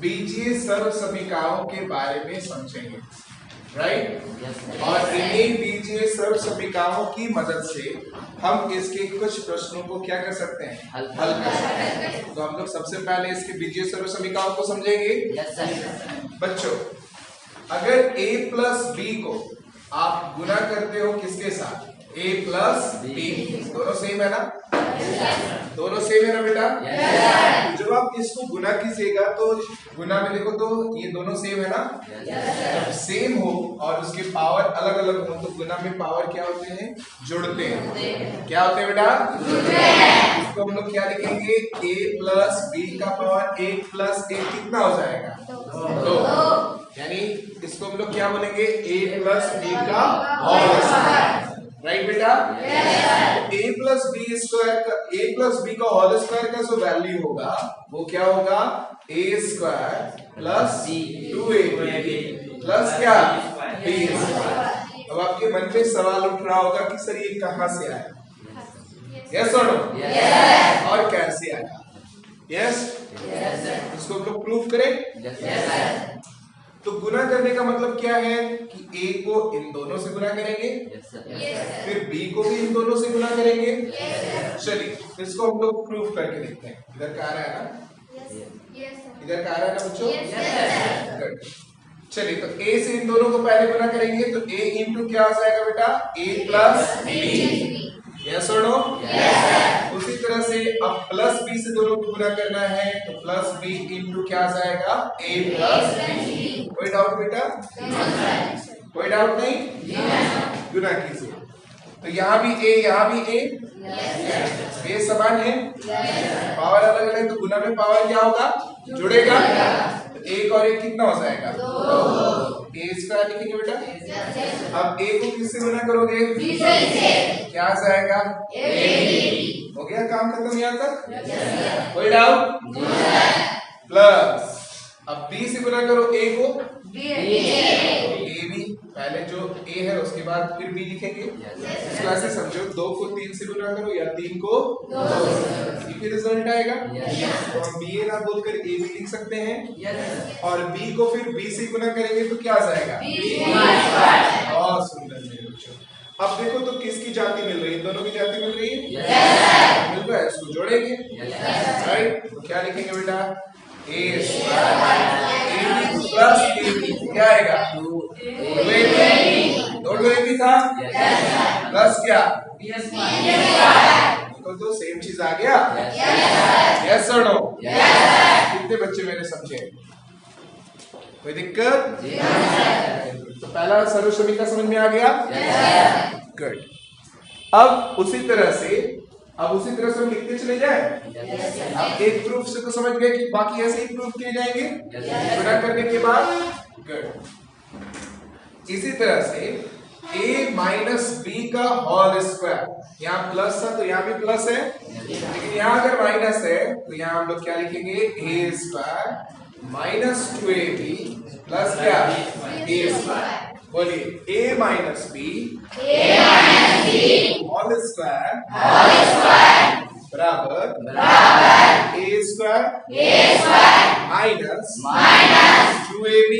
बीजीय सर्वसमीकरणों के बारे में समझेंगे, राइट। और इन्हीं बीजीय सर्वसमीकरणों की मदद से हम इसके कुछ प्रश्नों को क्या कर सकते हैं, हल कर सकते हैं। तो हम लोग सबसे पहले इसके बीजीय सर्वसमीकरणों को समझेंगे। बच्चों, अगर a प्लस बी को आप गुना करते हो किसके साथ, a प्लस बी, दोनों सेम है ना, दोनों सेम है ना बेटा। जब आप इसको गुना कीजिएगा तो गुना में देखो तो ये दोनों सेम है ना। जब सेम हो और उसके पावर अलग अलग हो तो गुना में पावर क्या होते हैं, जुड़ते हैं। क्या होते हैं बेटा, इसको हम लोग क्या लिखेंगे, a प्लस बी का पावर 1 प्लस 1 कितना हो जाएगा, 2। यानी इसको हम लोग क्या बोलेंगे, a प्लस बी का होल स्क्वायर, राइट बेटा। a प्लस बी स्क्वायर का, a प्लस बी का होल स्क्वायर का जो वैल्यू होगा वो क्या होगा, a square plus 2ab plus क्या, b स्क्वायर। अब आपके मन में सवाल उठ रहा होगा कि सर ये कहां से आया, यस और नो, और कैसे आया, यस, इसको हम लोग प्रूव करें। तो गुना करने का मतलब क्या है कि a को इन दोनों से गुना करेंगे, फिर b को भी इन दोनों से गुना करेंगे। चलिए इसको हम लोग प्रूफ करके देखते हैं। इधर का आ रहा है ना, इधर का आ रहा है ना बच्चों। चलिए तो a से इन दोनों को पहले गुना करेंगे तो a इंटू क्या आ जाएगा बेटा, a प्लस b, यस और नो। उसी तरह से अब प्लस b से दोनों को गुना करना है तो प्लस b इंटू क्या आ जाएगा, a प्लस b। कोई डाउट बेटा, कोई डाउट नहीं, गुना कीजिए। तो यहाँ भी a, यहाँ भी a, ये समान है, पावर अलग अलग है तो गुना में पावर क्या होगा, जुड़ेगा। तो एक और एक कितना हो जाएगा, 2। a स्क्वायर लिखेंगे बेटा। अब a को किससे गुना करोगे, क्या आ जाएगा, हो गया काम खत्म यहाँ तक, कोई डाउट। प्लस अब b से गुना करो a को, a भी पहले जो a है उसके बाद फिर b लिखेंगे। इसको ऐसे समझो, 2 को 3 से गुना करो या 3 को 2 से, फिर रिजल्ट आएगा। तो हम ba ना बोलकर a भी लिख सकते हैं और b को फिर b से गुना करेंगे तो क्या आ जाएगा, बहुत सुंदर मेरे बच्चों। अब देखो तो किसकी जाति मिल रही है, दोनों की जाति मिल रही है, मिल रहा है, इसको जोड़ेंगे, राइट। तो क्या लिखेंगे बेटा, a स्क्वायर प्लस ab क्या आएगा, 2ab था प्लस क्या, तो सेम चीज आ गया, यस और नो। कितने बच्चे मेरे समझे, कोई दिक्कत। तो पहला सर्वसमीकरण समझ में आ गया, गुड। अब उसी तरह से हम लिखते चले जाए। अब एक प्रूफ से तो समझ गए कि बाकी ऐसे ही प्रूफ किए जाएंगे गुना करने के बाद, गुड। इसी तरह से a माइनस बी का होल स्क्वायर, यहाँ प्लस था तो यहाँ भी प्लस है, लेकिन यहाँ अगर माइनस है तो यहाँ हम लोग क्या लिखेंगे, a square minus 2ab plus क्या, a स्क्वायर। बोलिए a minus B whole square बराबर a square minus 2ab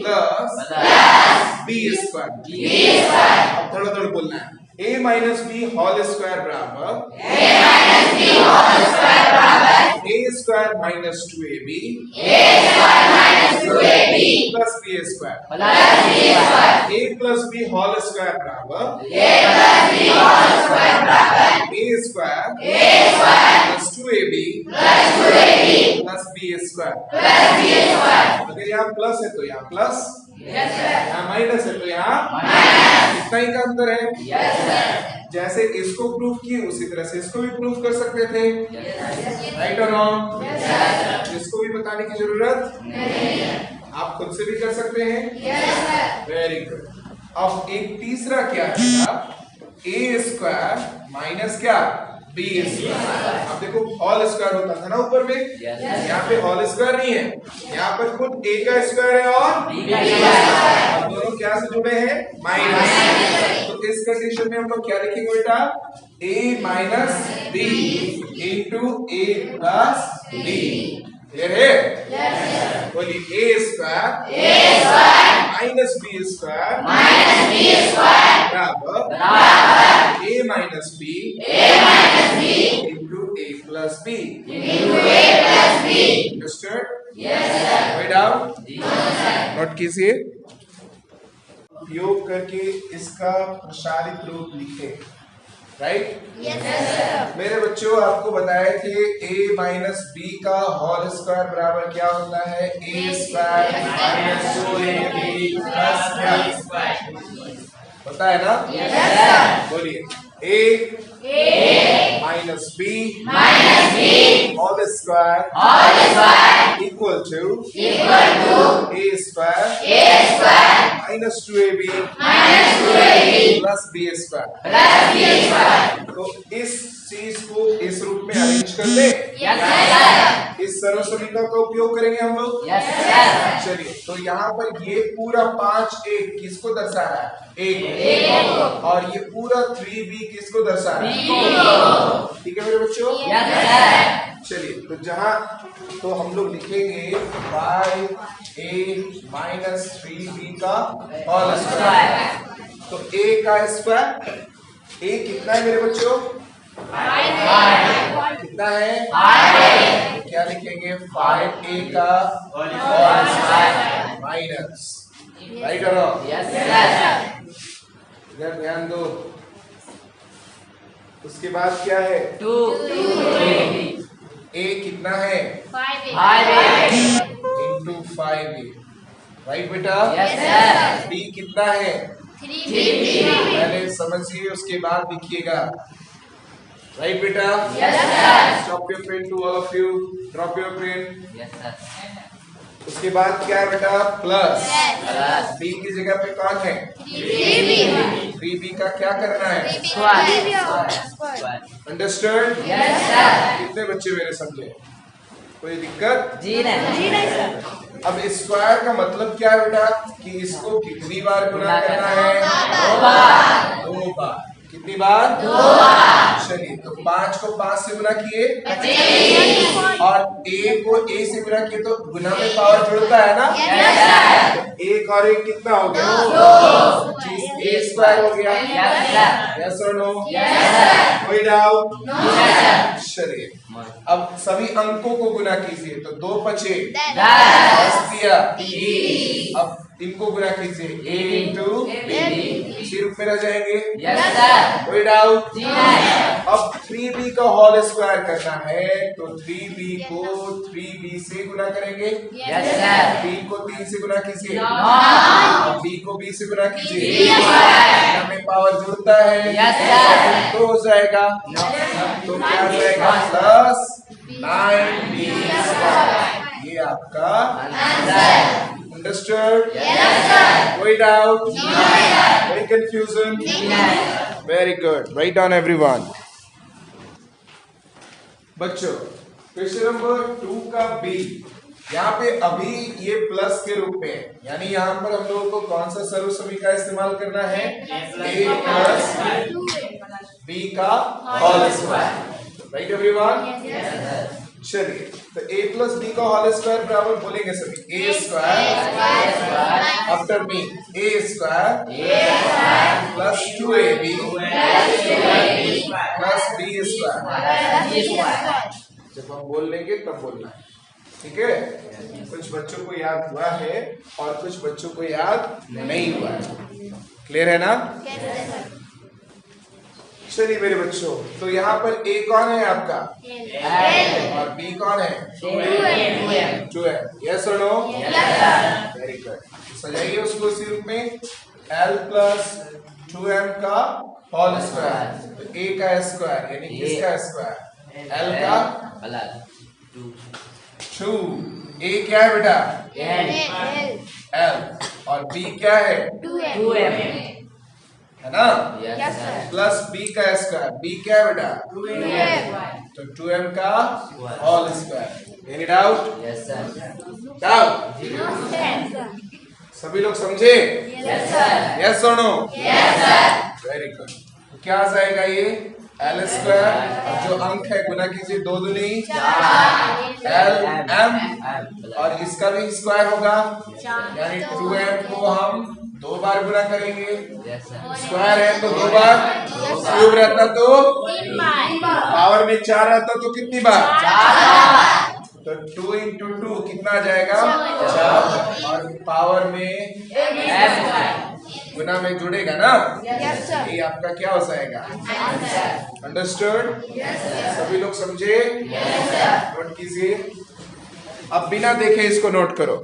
plus b square. अब थोड़ा थोड़ा बोलना है, a minus B whole square बराबर a square minus 2ab plus b square. a plus B whole square बराबर a square plus 2ab plus b square. अगर यहाँ plus है तो यहाँ प्लस, यहाँ माइनस है तो यहाँ इतना ही का अंतर है। जैसे इसको प्रूव किए उसी तरह से इसको भी प्रूव कर सकते थे, राइट और रॉन्ग। इसको भी बताने की जरूरत नहीं, आप खुद से भी कर सकते हैं, वेरी गुड। अब एक तीसरा क्या है, a स्क्वायर माइनस क्या, b स्क्वायर। अब देखो होल स्क्वायर होता था ना ऊपर में, यहाँ पे होल स्क्वायर नहीं है, यहाँ पर खुद a का स्क्वायर है और b का स्क्वायर। अब दोनों क्या से जुड़े हैं, माइनस। तो इस कंडीशन में हम लोग क्या लिखेंगे बेटा, a minus b into a plus b। Clear है? बोलिए a square minus B square बराबर a minus B into A plus b. Understood? Right down, note कीजिए। उपयोग करके इसका प्रसारित रूप लिखे। राइट? मेरे बच्चों आपको बताया कि a माइनस बी का होल स्क्वायर बराबर क्या होता है? a square minus 2ab plus क्या होता है ना? बोलिए a minus B whole square equal to a square minus 2ab plus B square. तो इस चीज को इस रूप में अरेंज कर दे। इस सर्व समीकरण का उपयोग करेंगे हम लोग। चलिए, तो यहाँ पर ये पूरा 5 एक किसको दर्शा रहा है? एक और ये पूरा 3b किसको दर्शा रहा है? ठीक है मेरे बच्चों? चलिए, तो जहां तो हम लोग लिखेंगे 5a माइनस 3b का होल स्क्वायर। तो a का स्क्वायर, a कितना है मेरे बच्चों? कितना है? क्या लिखेंगे? 5a का होल स्क्वायर माइनस, राइट और रॉन्ग? इधर ध्यान दो। उसके बाद क्या है? 2a कितना है? 5a इंटू 5a, राइट बेटा? b कितना है? 3b। पहले समझिए उसके बाद लिखिएगा, राइट बेटा? Stop your pen to all of you, drop your pen. उसके बाद क्या है बेटा? प्लस b की जगह पे कौन है? 3b का क्या करना है? अंडरस्टूड? कितने बच्चे मेरे समझे? कोई दिक्कत? जी नहीं सर। अब स्क्वायर का मतलब क्या है बेटा? कि इसको कितनी बार गुना करना है? 2 बार। कितनी बार? 2 बार। चलिए, तो 5 को 5 से गुना किए और a को a से गुना किए, तो गुना में पावर जुड़ता है ना? तो 1 और 1 कितना हो गया? 2। a स्क्वायर हो गया। यस और नो? कोई डाउट? चलिए, अब सभी अंकों को गुना कीजिए। तो 2 बचे 10 दिया। अब इनको गुना कीजिए, a इंटू इसी रूप में रह जाएंगे। कोई डाउट? अब 3b का होल स्क्वायर करना है, तो 3b को 3b से गुना करेंगे। b को 3 से गुना कीजिए, b को b से गुना कीजिए। में पावर जुड़ता है तो हो जाएगा। तो क्या हो जाएगा? Plus 9b square. ये आपका अंडरस्टूड? कोई डाउट? कोई confusion? Very good, write down everyone. बच्चों, क्वेश्चन नंबर 2 का बी, यहाँ पे अभी ये प्लस के रूप में, यानी यहाँ पर हम लोगों को कौन सा सर्व समीकरण इस्तेमाल करना है? a प्लस b का होल स्क्वायर, राइट एवरीवन? चलिए, तो a प्लस b का होल स्क्वायर बराबर बोलेंगे सभी a square after me a square plus 2ab plus b square. जब हम बोल लेंगे तब बोलना है, ठीक है? कुछ बच्चों को याद हुआ है और कुछ बच्चों को याद नहीं हुआ है। क्लियर है ना? चलिए मेरे बच्चों, तो यहाँ पर a कौन है आपका? और b कौन है? 2m। यस और नो? Very good. सजाइए उसको उसी रूप में, l प्लस 2m का होल स्क्वायर। तो a का स्क्वायर यानी किसका स्क्वायर? l का 2। a क्या है बेटा? l। और b क्या है? 2m, है ना? प्लस b का स्क्वायर। b क्या है बेटा? 2m। तो 2m का whole square. Any doubt? Doubt? सभी लोग समझे? यस और नो? Very good. तो क्या आ जाएगा ये? एल स्क्वायर, और जो अंक है गुना कीजिए 2 दूनी एल एम, और इसका भी स्क्वायर होगा यानी 2m को हम 2 बार गुना करेंगे। स्क्वायर है तो 2 बार, क्यूब रहता तो पावर में 4 रहता तो कितनी बार? तो 2 इंटू 2 कितना आ जाएगा? 4, और पावर में गुना में जुड़ेगा ना, ये आपका क्या हो जाएगा? अंडरस्टूड? सभी लोग समझे? नोट कीजिए। अब बिना देखे इसको नोट करो,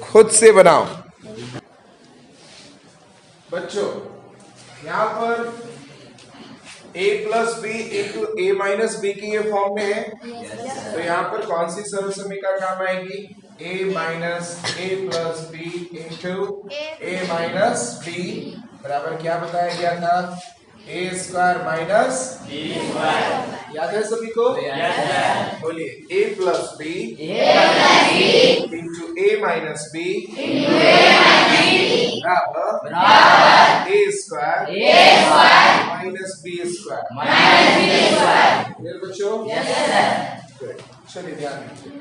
खुद से बनाओ। बच्चों यहाँ पर a plus B into A minus B की ये फॉर्म में है, तो यहाँ पर कौन सी सरल समीकरण काम आएगी? a minus A plus B into A minus B बराबर क्या बताया गया था? A square minus B square. याद है सभी को? बोलिए a plus B into A minus B बराबर ए स्क्वायर माइनस बी स्क्वायर। मेरे बच्चों चलिए ध्यान दीजिए,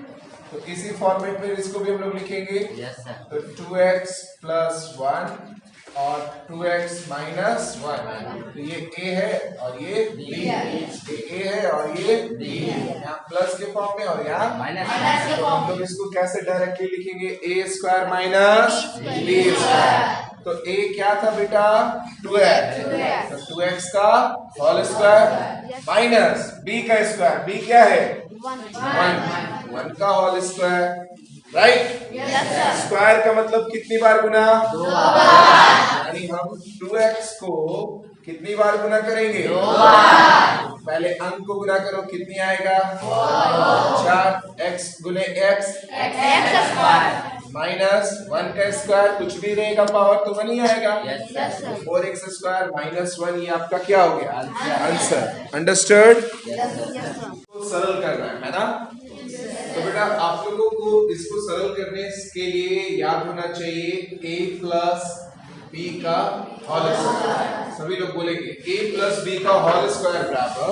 तो इसी फॉर्मेट में इसको भी हम लोग लिखेंगे। तो 2x प्लस 1 और 2x माइनस 1, तो ये a है और ये b, ये a है और ये b, यहाँ प्लस के फॉर्म में और यहाँ माइनस। तो हम लोग इसको कैसे डायरेक्टली लिखेंगे? a square minus b square. तो a क्या था बेटा? 2x, तो 2x का होल स्क्वायर माइनस b का स्क्वायर, b क्या है? 1 का होल स्क्वायर, राइट? स्क्वायर का मतलब कितनी बार गुना? 2 बार। यानी हम 2x को कितनी बार गुना करेंगे? 2 बार। पहले अंक को गुना करो, कितनी आएगा? 4 x गुने x माइनस 1 का स्क्वायर, कुछ भी रहेगा पावर तो 1 ही आएगा। 4x स्क्वायर माइनस 1, ये आपका क्या हो गया? आंसर। अंडरस्टूड? सरल करना है ना? तो बेटा आप लोगों को इसको सरल करने के लिए याद होना चाहिए a प्लस बी का होल स्क्वायर। सभी लोग बोलेंगे a प्लस बी का होल स्क्वायर बराबर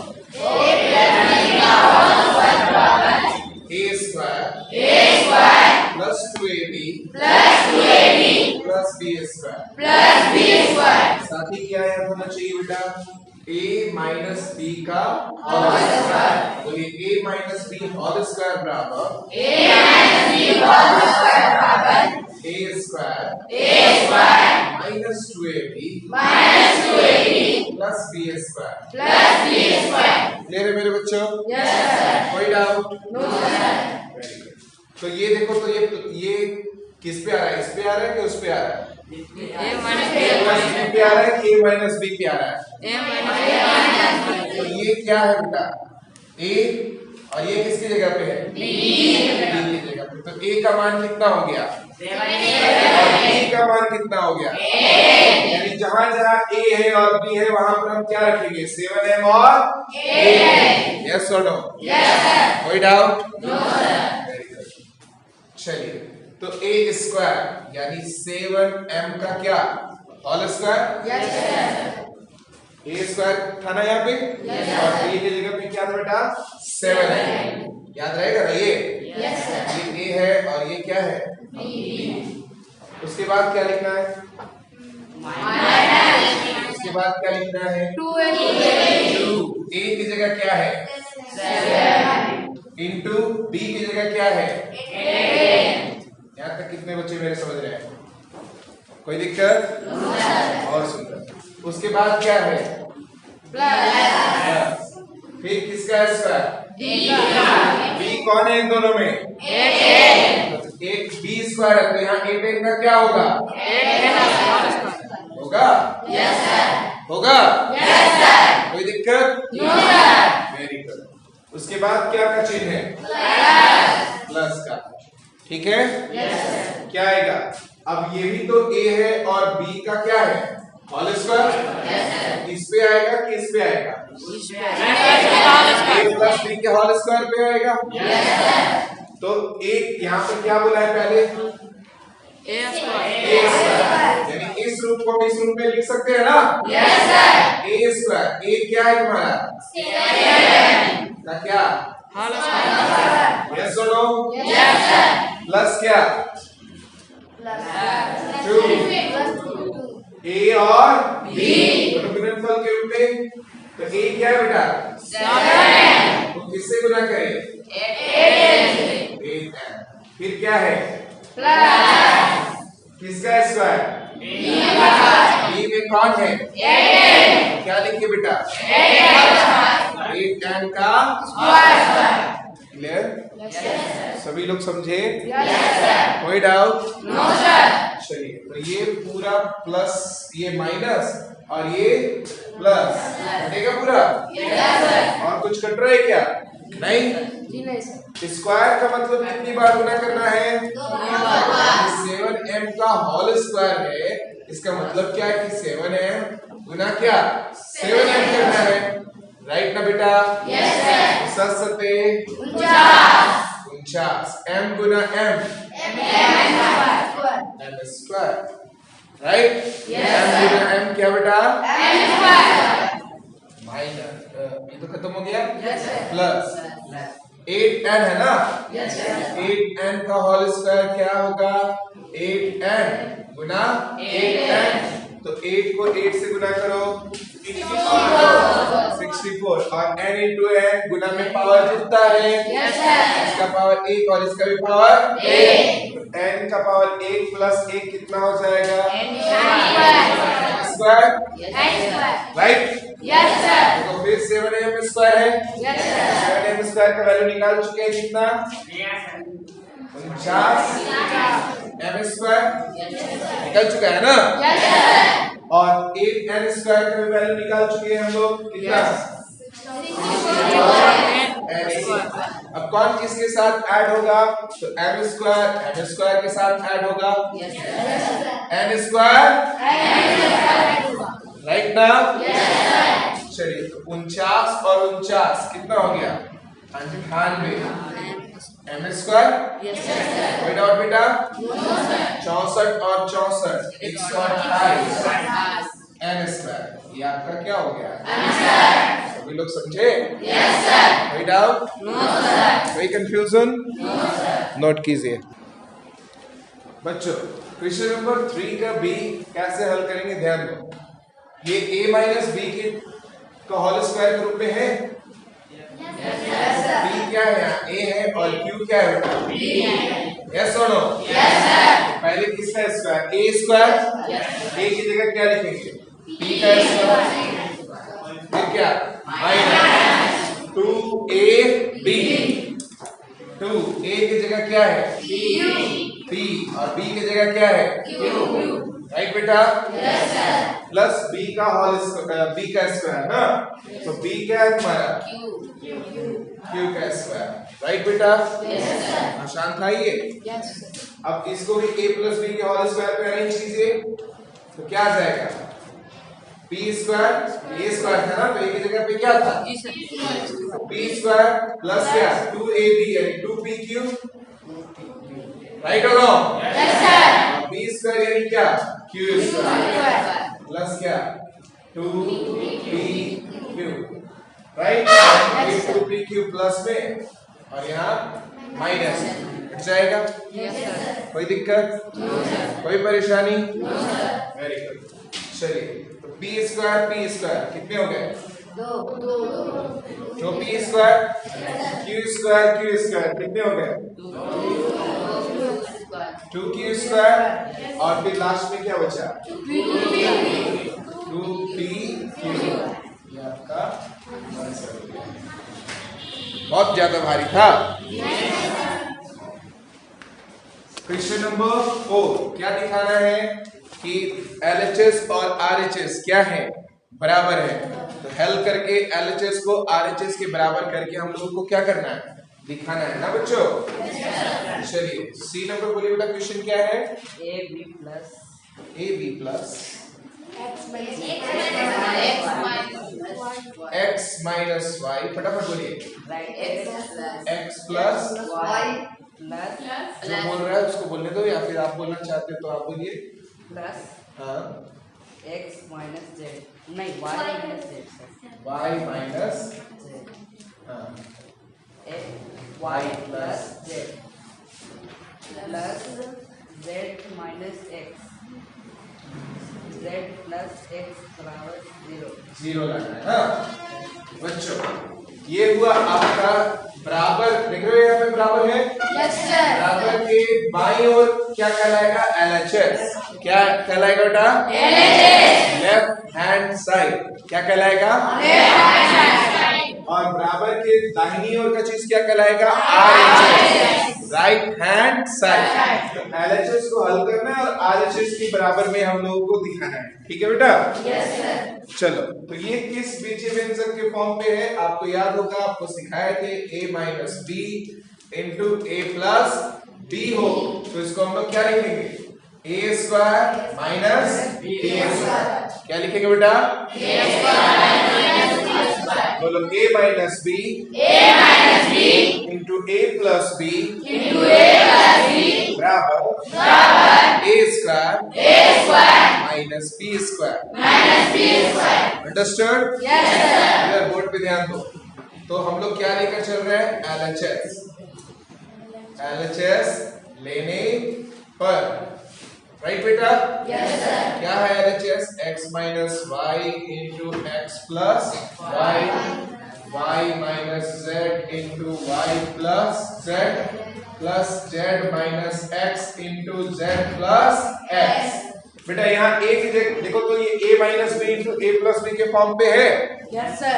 a square plus 2ab plus B square. साथ ही क्या याद होना चाहिए बेटा? a माइनस बी का होल स्क्वायर। बोलिए a minus B whole square बराबर a square minus 2ab plus B square. Clear है मेरे बच्चों? कोई डाउट? तो ये देखो, तो ये किस पे आ रहा है? इस पे आ रहा है कि उस पे आ रहा है? पे आ रहा है कि a माइनस बी पे आ रहा है? तो ये क्या है बेटा? a, और ये किसकी जगह पे है? b की जगह पे। तो a का मान कितना हो गया? 7। और b का मान कितना हो गया? 8। यानी जहां जहां a है और b है वहां पर हम क्या रखेंगे? 7m और 8। यस और नो? कोई डाउट? चलिए, तो a स्क्वायर यानी 7m का क्या? Whole square. a स्क्वायर था ना यहाँ पे, और b की जगह पे क्या था बेटा? 7 है। याद रहेगा ना? ये a है और ये क्या है? b। उसके बाद क्या लिखना है? उसके बाद क्या लिखना है? 2 a की जगह क्या है? 7 इंटू b की जगह क्या है? 8। यहाँ तक कितने बच्चे मेरे समझ रहे हैं? कोई दिक्कत? और सुंदर। उसके बाद क्या है? प्लस। फिर किसका स्क्वायर? b कौन है इन दोनों में? 8 b स्क्वायर है, तो यहाँ 8 का क्या होगा? होगा? होगा? कोई दिक्कत? Very good. उसके बाद क्या का चिन्ह है? प्लस का। ठीक है? क्या आएगा? अब ये भी तो a है और b का क्या है? Whole square. इस पे आएगा कि इस पे आएगा? a प्लस b के होल स्क्वायर पे आएगा। तो एक यहाँ पे क्या बोला है पहले? a स्क्वायर, यानी इस इस रूप को इस रूप में लिख सकते हैं ना? Yes sir. A square, a क्या है तुम्हारा? का क्या? यस और नो? Yes sir. प्लस क्या? 2 ए और बी दोनों गुणनफल के रूप में। तो ए क्या है बेटा? 7। तो किससे गुना करें? 8 फिर क्या है? प्लस किसका स्क्वायर? बी में कौन है? 8 क्या लिखिए बेटा? 8 एन का स्क्वायर। क्लियर? सभी लोग समझे? कोई डाउट? No sir. चलिए, तो ये पूरा प्लस, ये माइनस और ये प्लस कटेगा पूरा? Yes sir. और कुछ कट रहा है क्या? नहीं जी, नहीं सर। स्क्वायर का मतलब कितनी बार गुना करना है? 7m का होल स्क्वायर है, इसका मतलब क्या है कि 7m गुना क्या? 7m करना है, राइट ना बेटा? Yes sir. 7 49 m गुना m स्क्वायर, राइट? m गुना m क्या बेटा? m स्क्वायर माइनस ये तो खत्म हो गया। प्लस 8n है ना? 8n का होल स्क्वायर क्या होगा? 8n गुना 8n, तो 8 को 8 से गुना करो 64 और n इंटू n गुना में पावर जुड़ता है। इसका पावर 1 और इसका भी पावर 1, तो n का पावर 1 प्लस 1 कितना हो जाएगा? Square, right? Yes sir. तो फिर 7m स्क्वायर है। Yes sir. 7m स्क्वायर का वैल्यू निकाल चुके हैं कितना? 49 m स्क्वायर निकल चुका है ना? Yes sir. और 8n स्क्वायर का वैल्यू निकाल चुके हैं हम लोग कितना? अब कौन किसके साथ ऐड होगा? तो m स्क्वायर के साथ ऐड होगा। n स्क्वायर राइट ना? चलिए, तो 49 और 49 कितना हो गया? 98 m स्क्वायर। कोई डाउट बेटा? 64 और 64 128 n स्क्वायर, ये आपका क्या हो गया? सभी लोग समझे? Yes sir. कोई डाउट? No sir. कोई कंफ्यूजन? No sir. नोट कीजिए बच्चों। क्वेश्चन नंबर 3 का b कैसे हल करेंगे ध्यान दो। ये a माइनस बी के का होल स्क्वायर के रूप में है। b क्या है यहाँ? a है और q क्या है बेटा? b है। यस और नो? Yes sir. पहले किसका स्क्वायर? a square. a की जगह क्या लिखेंगे? b का स्क्वायर। फिर क्या? Minus 2ab। 2a की जगह क्या है? b और b की जगह क्या है? q, राइट बेटा? Yes sir. प्लस b का होल b का स्क्वायर ना, तो b क्या है तुम्हारा? q का स्क्वायर, राइट बेटा? Yes sir. आसान था ये? Yes sir. अब इसको भी a प्लस b के होल स्क्वायर पे अरेंज कीजिए, तो क्या आ जाएगा? b स्क्वायर, a स्क्वायर था ना, तो a की जगह पे क्या था? b स्क्वायर प्लस क्या? 2ab यानी 2pq, राइट और wrong? Yes sir. b square यानी क्या? q स्क्वायर प्लस क्या? 2pq, right? ये 2pq प्लस में और यहाँ माइनस हट जाएगा। कोई दिक्कत? कोई परेशानी? Very good. चलिए, तो p स्क्वायर कितने हो गए? 2 p स्क्वायर q स्क्वायर कितने हो गए? 2q स्क्वायर और फिर लास्ट में क्या बचा? 2pq। ये आपका आंसर हो गया। बहुत ज्यादा भारी था। क्वेश्चन नंबर 4 क्या दिखाना है कि LHS और RHS क्या है? बराबर है। तो हेल्प करके LHS को RHS के बराबर करके हम लोगों को क्या करना है? दिखाना है ना बच्चों? चलिए, सी नंबर बोलिए बेटा। क्वेश्चन क्या है? ab plus x minus y, फटाफट बोलिए। x प्लस y, जो बोल रहा है उसको बोलने दो, या फिर आप बोलना चाहते हो तो आप बोलिए। प्लस हाँ x माइनस जेड नहीं y minus Z sir y minus Z हाँ y plus Z plus z minus x z plus x बराबर 0 जीरो लाना है। हाँ बच्चों ये हुआ आपका बराबर, देख रहे हो यहाँ पे बराबर है। Yes sir. बराबर के बाईं ओर क्या कहलाएगा? LHS। क्या कहलाएगा बेटा? LHS। लेफ्ट हैंड साइड क्या कहलाएगा? Left hand side. और बराबर के दाहिनी ओर का चीज क्या कहलाएगा? RHS, right hand side. तो LHS को हल करना है और RHS के बराबर में हम लोगों को दिखाना है, ठीक है बेटा? Yes sir. चलो, तो ये किस बीजीय व्यंजक के फॉर्म पे है? आपको याद होगा, आपको सिखाए थे a minus B into A plus b हो, तो इसको हम लोग क्या लिखेंगे? ए स्क्वायर माइनस बी स्क्वायर। क्या लिखेंगे बेटा? बोलो a minus B into A plus b बराबर ए square minus B square. Understood? Yes sir. इधर बोर्ड पे ध्यान दो। तो हम लोग क्या लेकर चल रहे हैं? LHS लेने पर, राइट बेटा? Yes sir. क्या है LHS? x minus Y into X plus Y, y minus z into Y plus z plus z minus x into z plus x। बेटा यहाँ a की जगह देखो तो ये a minus B into A plus B के form पे है। Yes sir.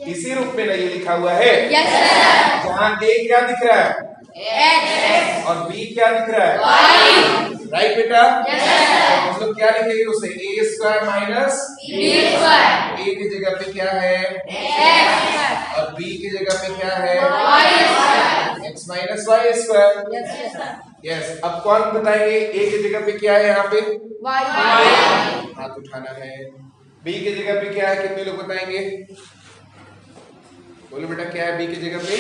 इसी रूप में ना ये लिखा हुआ है। Yes sir. जहाँ a क्या दिख रहा है x और b क्या दिख रहा है? y। राइट बेटा? Yes sir. तो हम लोग क्या लिखेंगे उसे? a square minus b square. a की जगह पे क्या है? x और b की जगह पे क्या है? y square. x minus Y square. Yes sir. Yes. अब कौन बताएंगे a की जगह पे क्या है? यहाँ पे y। हाथ उठाना है। b की जगह पे क्या है? कितने लोग बताएंगे? बोलो बेटा, क्या है b की जगह पे?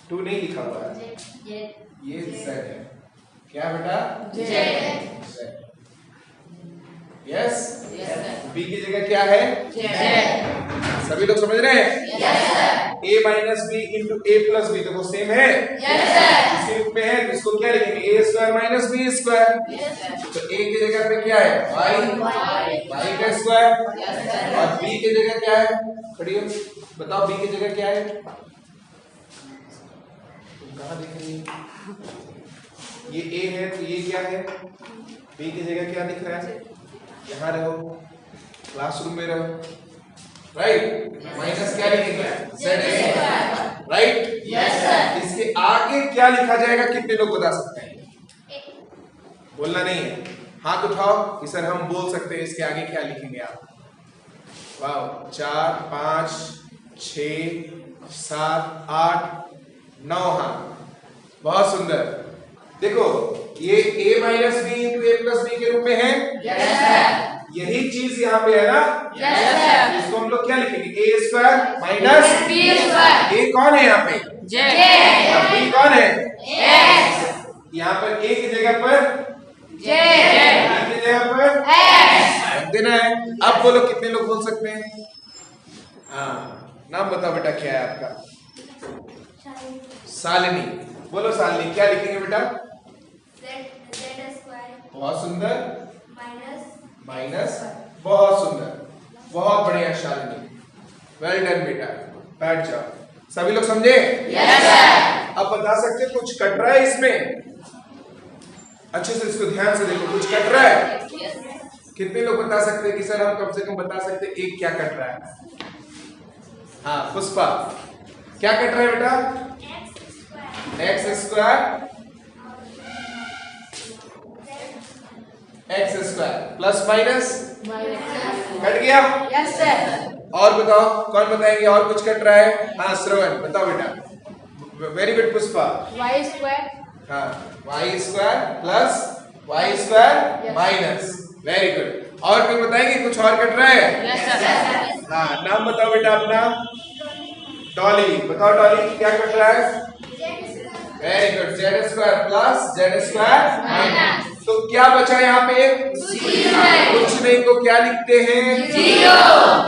2 नहीं लिखा हुआ है, ये z है। क्या बेटा? z। यस। b की जगह क्या है? सभी लोग समझ रहे हैं? a minus B into A plus B, देखो सेम है, इसी रूप में है। तो इसको क्या लिखेंगे? ए स्क्वायर माइनस बी स्क्वायर। तो a की जगह पे क्या है? y का स्क्वायर। और b की जगह क्या है? खड़ी हो, बताओ b की जगह क्या है? तुम कहाँ देख रही हो? ये a है तो ये क्या है? b की जगह क्या दिख रहा है? यहाँ रहो, क्लासरूम में रहो, राइट? माइनस क्या लिखेंगे? z, right? इसके आगे क्या लिखा जाएगा? कितने लोग बता सकते हैं? बोलना नहीं है, हाथ उठाओ कि सर हम बोल सकते हैं। इसके आगे क्या लिखेंगे आप? वाह, 4 5 6 7 8 9 हाथ, बहुत सुंदर। देखो ये a minus B into A plus B के रूप में है। यही चीज यहाँ पे है ना? इसको हम लोग क्या लिखेंगे? ए स्क्वायर माइनस b स्क्वायर। ए कौन है यहाँ पे? और बी कौन है? यहाँ पर ए की जगह पर बी की जगह पर रख देना है। अब बोलो कितने लोग बोल सकते हैं? हाँ, नाम बताओ बेटा, क्या है आपका? शालिनी। बोलो शालिनी, क्या लिखेंगे बेटा? बहुत सुंदर, माइनस, बहुत सुंदर, बहुत बढ़िया शालिनी, वेल डन बेटा। बैठ जाओ। सभी लोग समझे? अब बता सकते हैं कुछ कट रहा है इसमें? अच्छे से इसको ध्यान से देखो, कुछ कट रहा है? कितने लोग बता सकते हैं कि सर हम कम से कम बता सकते हैं एक क्या कट रहा है? हाँ पुष्पा, क्या कट रहा है बेटा? X square plus minus cut गया। और बताओ, कौन बताएंगे और कुछ कट रहा है? हाँ श्रवण, बताओ बेटा। Very good Pushpa. y square. हाँ, y square plus y square minus, very good. और कोई बताएंगे कुछ और कट रहा है? हाँ, नाम बताओ बेटा अपना। डॉली, बताओ डॉली क्या कट रहा है? Very good, Z square plus Z square minus. तो क्या बचा यहाँ पे? कुछ नहीं को क्या लिखते हैं?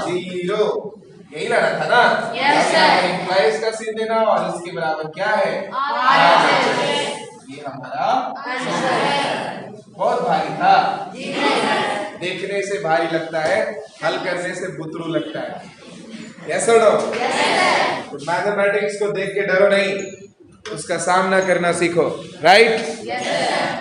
जीरो। यही लाना था ना? Yes, sir. इम्प्लाइज का सीन देना और इसके बराबर क्या है? ये हमारा बहुत भारी था। देखने से भारी लगता है, हल करने से बुतरू लगता है। यस और नो? तो मैथमेटिक्स को देख के डरो नहीं, उसका सामना करना सीखो। राइट?